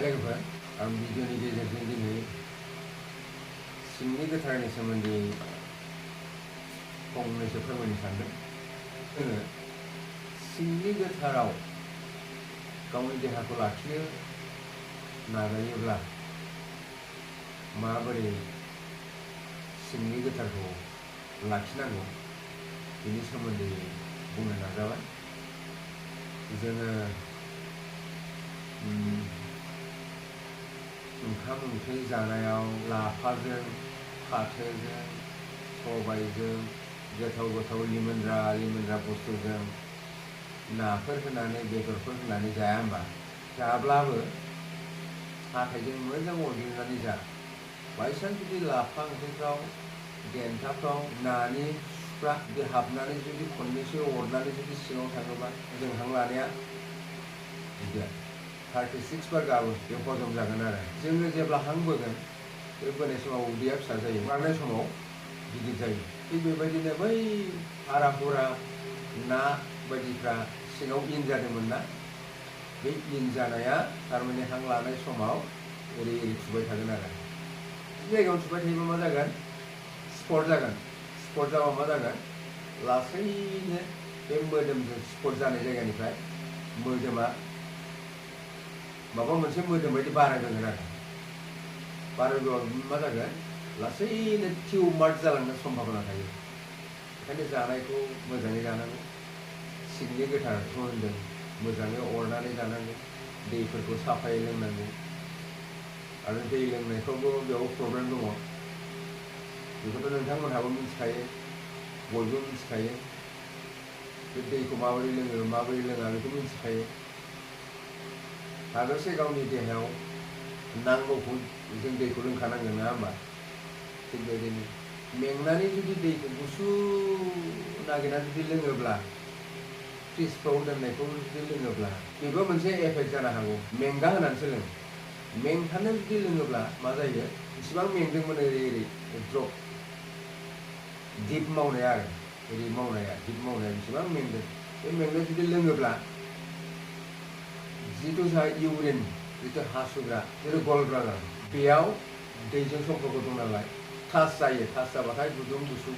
लोगोफोर आं भिडिअनि गेजेरजों दिनै सिंनि गोथारनि सोमोन्दै फंनैसो फोरमायनो सानदों। जोङो सिंनि गोथाराव गावनि देहाखौ लाखिनो नाजायोब्ला माबोरै सिंनि गोथारखौ लाखिनांगौ बेनि सोमोन्दै बुंनो नाजाबाय। जोङो ओंखाम ओंख्रि जानायाव लाफाजों फाथोजों सबायजों गोथाव लिमोनद्रा बुस्थुजों नाफोर होनानै बेदरफोर होनानै जाया होमबा? जाब्लाबो हाथायजों मोजां अरग्लिनानै जा। बायसान्स जुदि लाफा ओंख्रिफ्राव देन्थाफ्राव नानि सुफ्रा जुदि हाबनानै जुदि खननैसो अरनानै जुदि सिङाव थाङोबा जों हां लानाया 36 बार गाबो बे हजम जागोन आरो जोङो जेब्ला हां बोगोन बे बोनाय समाव उदैया फिसा जायो, ओंखारनाय समाव गिदिर जायो। थिग बेबायदिनो बै हारा हुरा ना बायदिफ्रा सिङाव इन जादोंमोन ना, बे इन जानाया थारमाने हां लानाय समाव ओरै थुबाय थागोन आरो जायगायाव थुबाय थायोबा मा जागोन? स्पट जागोन। स्पट जाबा मा जागोन? लासैनो बे मोदोमजों स्पट जानाय जायगानिफ्राय मोदोमा माबा मोनसे मोदोम बायदि बारायगोन आरो बारायबा मा जागोन? लासैनो टिउमार जालांनो सम्भाबना थायो। ओंखायनो जानायखौ मोजाङै जानांगौ। सिंनि गोथारखौ होनदों मोजाङै अरनानै जानांगौ। दैफोरखौ साफायै लोंनांगौ। आरो दै लोंनायफ्रावबो बेयाव प्रब्लेम दङ। बेखौथ' नोंथांमोनहाबो मिथिखायो, बयबो मिथिखायो। बे दैखौ माबोरै लोङो माबोरै लोङा बेखौ मिथिखायो। हाजासे गावनि देहायाव नांगौखौ जों दैखौ लोंखानांगोन, नङा होमबा? थिग बेबायदिनो मेंनानै जुदि दैखौ गुसु नागिरनानै जुदि लोङोब्ला, फ्रिजफ्राव दोननायखौ जुदि लोङोब्ला बेबो मोनसे एफेक्ट जानो हागौ। मेंगा होनानैसो लों। मेंथानो जुदि लोङोब्ला मा जायो? इसिबां मेंदोंमोन ओरै द्रप दिप मावनाया आरो ओरै मावनाया दिप मावनाया बेसेबां मेंदों, बे मेंनाय जुदि लोङोब्ला जिथु जोंहा इउरिन जिथु हासुग्रा जिथु गल ब्लाडार बेयाव दैजों सम्पर्क दं नालाय टाच जायो। टाच जाबाथाय गुदुं गुसु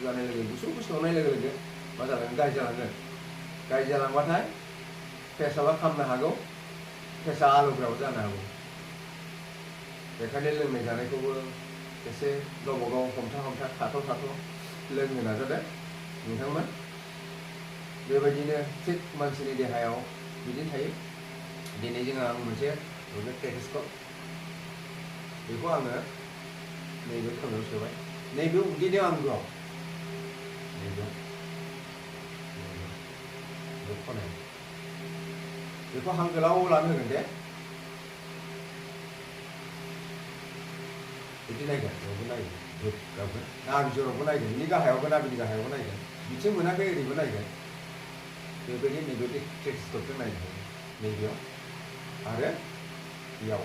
जानाय लोगो गुसु संनाय लोगो लोगो मा जालांगोन? गाज्रि जालांगोन। गाज्रि जालांबाथाय पेसाबा खामनो हागौ, पेसा आलौग्राबो जानो हागौ। बेखायनो लोंनाय जानायखौबो एसे गावबा गाव हमथा थाथ' लोंनो नाजादो नोंथांमोन। बेबायदिनो थिग मानसिनि देहायाव बिदिनो थायो। दिनै आं मोनसे टेलिस्क'प बेखौ आङो नैबे खोमायाव सोबाय, नैबे उदैनि आंगोआव, बे खनायाव बेखौ हां गोलाव लानो होगोन दे। बिदि नायगोन, बेयावबो नायगोन, गावबो नाभिजोरावबो नायगोन, बिनि गाहायावबो नाभिनि गाहायावबो नायगोन, बिथिं मोनाखै ओरैबो नायगोन। बेबायदि नैबे टेलिस्क'पजों नायनो हायो, नैबेयाव आरो बेयाव।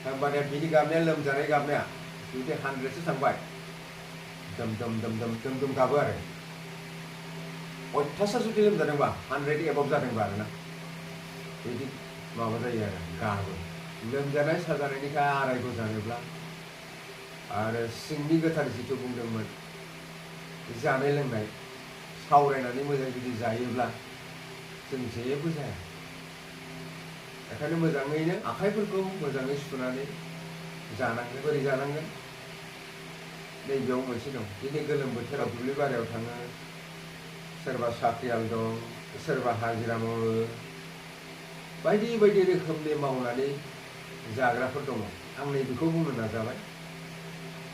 होमबानिया बिनि गाबनाया, लोमजानाय गाबनाया जुदि 100सो थांबाय, दम गाबो आरो अयथासार जुदि लोमजादोंबा 100 एबभ जादोंबा आरोना बिदि माबा जायो आरो गाबो। लोमजानाय साजानायनिफ्राय आरायग' जानोब्ला आरो सिंनि गोथार जिथु बुंदोंमोन जानाय लोंनाय सावरायनानै मोजां जुदि जायोब्ला जों जेबो जाया। बेखायनो मोजाङैनो आखाइफोरखौ मोजाङै सुनानै जानांगोन। बोरै जानांगोन? नैबेयाव मोनसे दं। दिनै गोलोम बोथोराव दुब्लि बारियाव थाङो, सोरबा साख्रियाल दं, सोरबा हाजिरा मावो, बायदि रोखोमनि मावनानै जाग्राफोर दङ। आं नैबेखौ बुंनो नाजाबाय,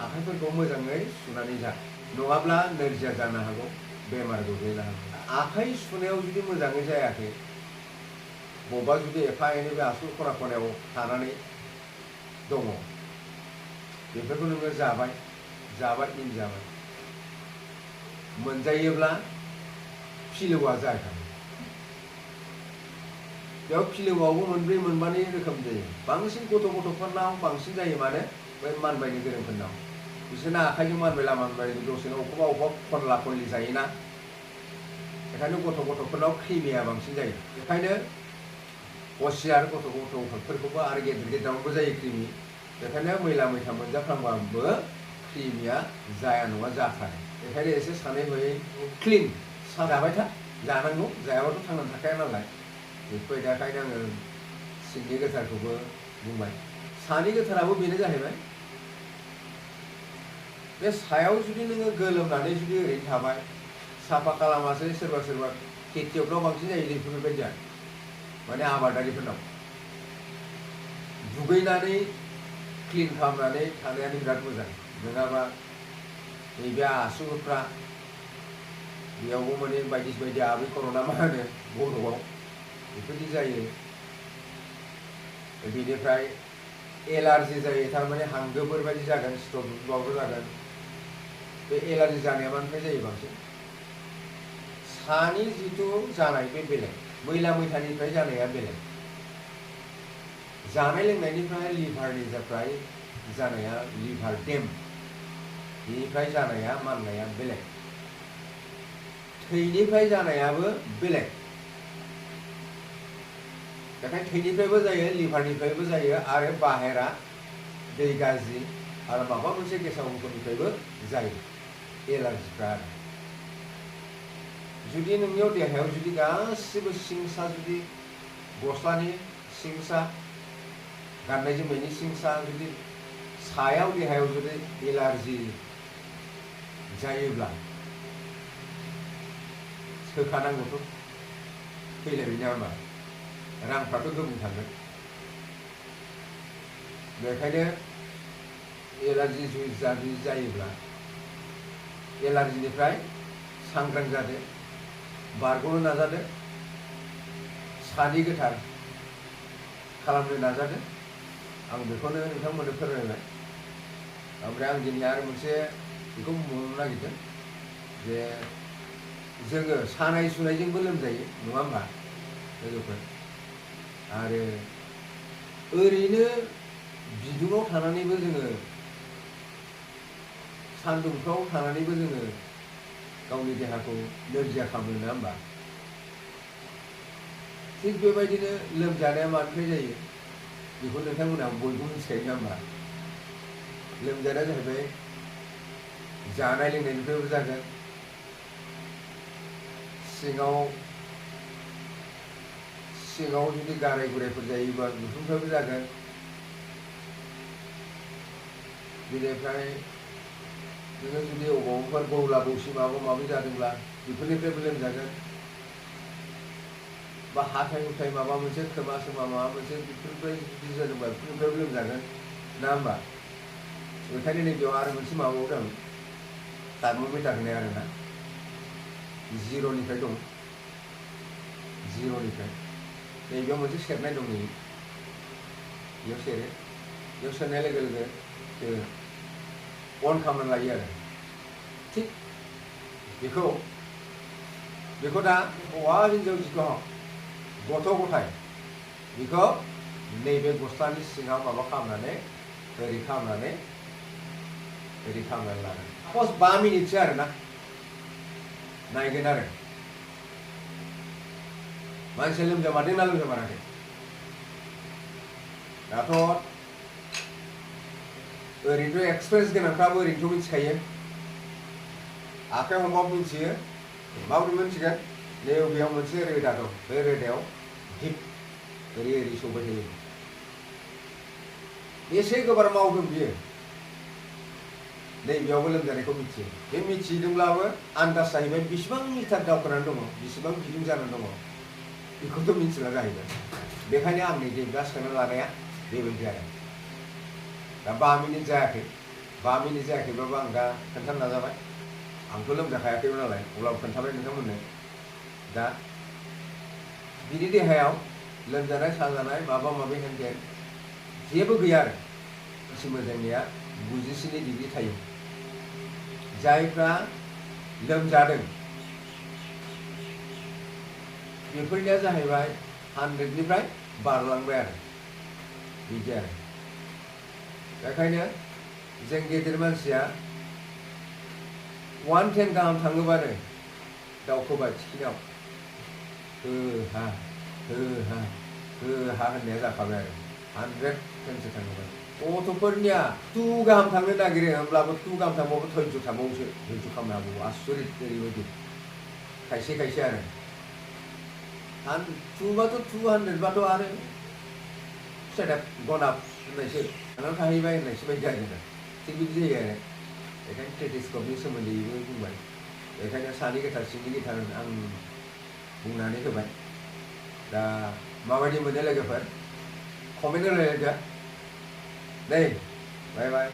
आखाइफोरखौ मोजाङै सुनानै जा, नङाब्ला नोरजिया जानो हागौ, बेमार गोग्लैनो हागौ। आखाइ सुनायाव जुदि मोजाङै जायाखै, बबेबा जुदि एफा एनै बे आसुर खनायाव थानानै दङ, बेफोरखौ नोङो जाबाय इन जाबाय, मोनजायोब्ला फिलौआ जागोन। बेयाव फिलौआवबो मोनब्रै मोनबानि रोखोम जायो। बांसिन गथ'फोरनाव बांसिन जायो। मानो? बै मानबायनो गोरोंफोरनाव। बिसोरना आखाइजों मानबायला दसेनो अबेखौबा खनला खनलि जायोना, बेखायनो गथ'फोरनाव क्रिमिया बांसिन जायो। बेखायनो हसियार गथ'फोरखौबो आरो गेदेर गेदेरावबो जायो क्रिमि। बेखायनो मैला मैथा मोनजाफ्लांबाबो क्रिमिया जाया नङा जाथारो। बेखायनो एसे सानै हयै क्लिन जाबाय था, जानांगौ, जायाबाथ' थांनानै थाखाया नालाय। बेफोरबायदिखायनो आङो सिंनि गोथारखौबो बुंबाय। सानि गोथाराबो बेनो जाहैबाय, बे सायाव जुदि नोङो गोलोमनानै जुदि ओरैनो थाबाय, साफा खालामासै, सोरबा खेथियकनाव बांसिन जायो बेफोरबायदिया, माने आबादारिफोरनाव दुगैनानै क्लिन खालामनानै थानायानो बिराद मोजां। नङाबा नैबे आसुगुरफ्रा बेयावबो माने बायदि आबै खर'ना मा होनो बर'आव, बेफोरदि जायो। बेनिफ्राय एलार्जि जायो, थारमाने हांगोफोर बायदि जागोन, सिथरबाबो जागोन। बे एलार्जि जानाया मानिफ्राय जायो बांसिन? सानि जिथु जानाय बे बेलेग, मैला मैथानिफ्राय जानाया बेलेग, जानाय लोंनायनिफ्राय लिभारनिफ्राय जानाया लिभार डेम, बेनिफ्राय जानाया माननाया बेलेग, थैनिफ्राय जानायाबो बेलेग। बेखायनो थैनिफ्रायबो जायो, लिभारनिफ्रायबो जायो, आरो बाहेरा दै गाज्रि आरो माबा मोनसे गेसाव मुवाफोरनिफ्रायबो जायो एलार्जिफ्रा। आरो जुदि नोंनियाव देहायाव जुदि गासिबो सिंसा, जुदि गस्लानि सिंसा, गाननाय जोमनायनि सिंसा, जुदि सायाव देहायाव जुदि एलार्जि जायोब्ला सोखानांगौथ' फैलायबाय नङा होनबा? रांफ्राथ' गोबां थांगोन। बेखायनो एलार्जि जायोब्ला एलार्जिनिफ्राय सांग्रां जादो, बारग'नो नाजादो, सानि गोथार खालामनो नाजादो। आं बेखौनो नोंथांमोननो फोरमायबाय। ओमफ्राय आं दिनै आरो मोनसे बेखौ बुंनो नागिरदों जे जोङो सानाय सुनायजोंबो लोमजायो, नङा होमबा लोगोफोर? आरो ओरैनो बिदुङाव थानानैबो जोङो, सान्दुंफ्राव थानानैबो जोङो गावनि देहाखौ नोरजिया खालामो, नङा होमबा? थिग बेबायदिनो लोमजानाया मानिफ्राय जायो बेखौ नोंथांमोना बयबो मिथिखायो, नङा होमबा? लोमजानाया जाहैबाय जानाय लोंनायनिफ्रायबो जागोन, सिङाव जुदि गाराय गुरायफोर जायोबा बेफोरनिफ्रायबो जागोन। बेनिफ्राय नोङो जुदि अबावबाफोर बौला बौसि माबा माबि जादोंब्ला बेफोरनिफ्रायबो लोमजागोन। बा हाथाय हुथाय माबा मोनसे, खोमा सोमा माबा मोनसे बेफोरनिफ्राय जुदि जादोंबा बेफोरनिफ्रायबो लोमजागोन, नङा होमबा? बेखायनो नैबेयाव आरो मोनसे माबायाव दं, थार्म'मिटार होनाय आरोना, 0निफ्राय दं, 0निफ्राय नैबेयाव मोनसे सेरनाय दं, नै बेयाव सेरो, बेयाव सेरनाय लोगो लोगो अन खालामनानै लायो आरो। थिग बेखौ दा हौवा हिन्जाव जिखौ गथ' गथाय बेखौ नैबे गस्लानि सिङाव माबा खालामनानै ओरै खालामनानै लागोन। सापस 5 मिनिटसो आरोना, नायगोन आरो मानसिया लोमजामारदोंना लोमजामाराखै। दाथ' ओरैनोथ' एक्सपिरियेन्स गोनांफ्राबो ओरैनोथ' मिथिखायो, आखाइ हमबाबो मिथियो। माबोरै मिथिगोन? बेयाव मोनसे रोदा दं, बे रोदायाव दिप ओरै सौबाय थायो। बेसे गोबार मावदों बियो, नैबेयावबो लोमजानायखौ मिथियो। बे मिथिदोंब्लाबो आन्दाज जाहैबाय बेसेबां मिटार दावखोनानै दङ, बेसेबां बिदुं जानानै दङ, बेखौथ' मिथिला जाहैबाय। बेखायनो आंनि दा सोना लानाया बेबायदि आरो। दा 5 मिनिट जायाखै, 5 मिनिट जायाखैबाबो आं दा खोन्थानो नाजाबाय। आंथ' लोमजाखायाखैमोन नालाय, अब्लाबो खोन्थाबाय नोंथांमोननो। दा बिनि देहायाव लोमजानाय साजानाय माबा माबि हेन जेबो गैया आरो। मानसि मोजांनिया 97 डिग्रि थायो। जायफ्रा लोमजादों बेफोरनिया जाहैबाय 100निफ्राय बारलांबाय आरो, बिदि आरो। बेखायनो जों गेदेर मानसिया 110 गाहाम थाङोबानो दावखोबाय थिखिनियाव, हा होननाया जाखाबाय आरो 100 थाङोबाय गथ'फोरनिया 2 गाहाम थांनो नागिरो होमब्लाबो 2 गाहाम थांबाबो धैर्य थाबावोसो धैर्य खालामनो हाबावो आसरित ओरैबायदि खायसे आरो 2 बाथ' 200 बाथ' आरो सेटआप गनाप होननायसो थांनानै थाहैबाय होननायसो बायदि आरो थिग बिदि जायो आरो बेखायनो स्टेटिस्क'पनि सोमोन्दैबो बुंबाय बेखायनो सानि गोथार सिंनि गोथार आं बुंनानै होबाय दा माबायदि मोनो लोगोफोर कमेन्ट होलायदो दे बाय बाय